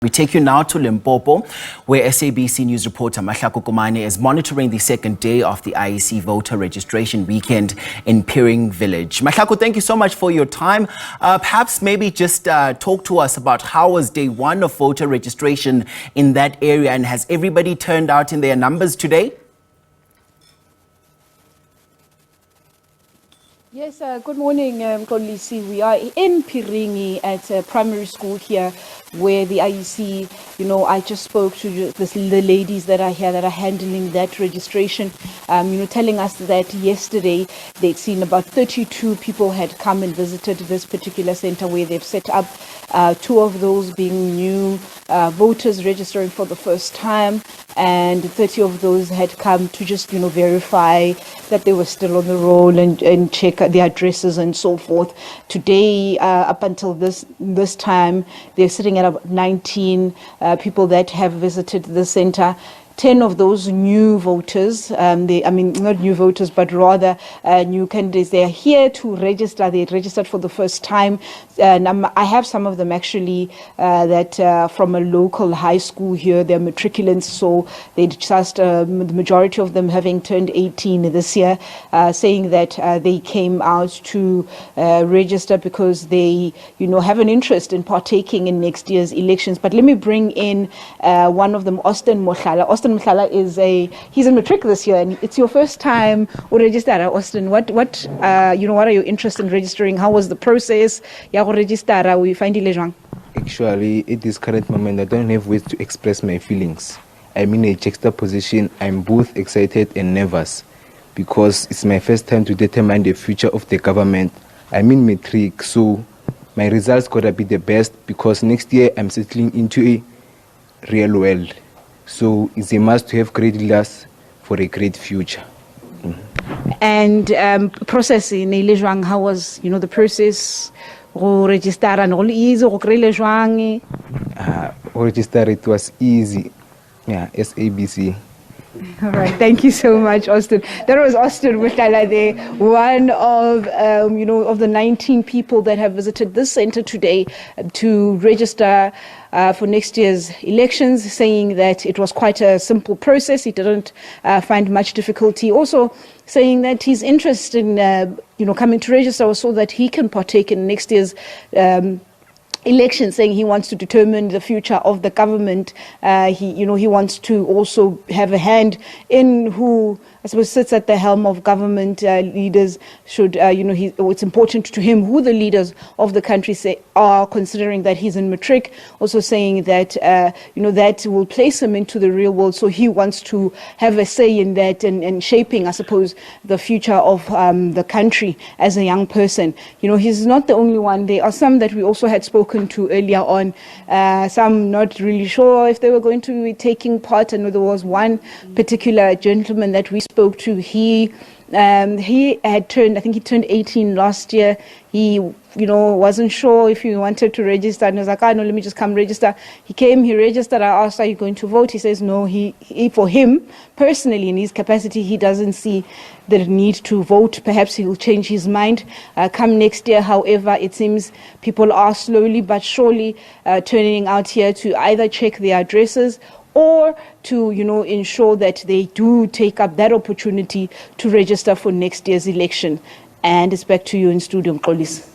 We take you now to Limpopo, where SABC News reporter Mahlako Komane is monitoring the second day of the IEC voter registration weekend in Phiring village. Mahlako, thank you so much for your time. Perhaps maybe just talk to us about how was day one of voter registration in that area, and has everybody turned out in their numbers today? Yes, good morning, Kolisi. We are in Phiring at a primary school here where the IEC, I just spoke to the ladies that are here that are handling that registration, telling us that yesterday they'd seen about 32 people had come and visited this particular center where they've set up, 2 of those being new voters registering for the first time, and 30 of those had come to just, verify that they were still on the roll and check their addresses and so forth. Today, up until this time, they're sitting at about 19 people that have visited the center. 10 of those new voters, not new voters, but rather new candidates, they are here to register. They registered for the first time. And I have some of them actually that from a local high school here. They're matriculants, so they just, the majority of them having turned 18 this year, saying that they came out to register because they, have an interest in partaking in next year's elections. But let me bring in one of them, Austin Mohlala. Austin Mohlala he's in matric this year, and it's your first time to register. Austin, what are your interests in registering? How was the process? Ya go register, we find it. Actually, at this current moment, I don't have ways to express my feelings. I'm in a juxtaposition. I'm both excited and nervous because it's my first time to determine the future of the government. I'm in matric, so my results gotta be the best because next year I'm settling into a real world. So it's a must to have great leaders for a great future. And process in Ilejwang, how was the process? Register and all easy. Register, it was easy. Yeah, SABC. All right, thank you so much, Austin. That was Austin Mohlala there, one of of the 19 people that have visited this center today to register for next year's elections, saying that it was quite a simple process. He didn't find much difficulty. Also saying that he's interested in coming to register so that he can partake in next year's election, saying he wants to determine the future of the government. He wants to also have a hand in who, I suppose, sits at the helm of government. Leaders should, it's important to him who the leaders of the country are, considering that he's in matric. Also saying that, that will place him into the real world. So he wants to have a say in that and shaping, I suppose, the future of the country as a young person. He's not the only one. There are some that we also had spoken to earlier on, some not really sure if they were going to be taking part. And there was one particular gentleman that we spoke to. He had turned, I think he turned 18 last year. He wasn't sure if he wanted to register, and he was like, no, let me just come register. He came, he registered. I asked, are you going to vote? He says no. He for him personally, in his capacity, he doesn't see the need to vote. Perhaps he will change his mind come next year. However, it seems people are slowly but surely turning out here to either check their addresses or to, ensure that they do take up that opportunity to register for next year's election. And it's back to you in studio, Mxolisi.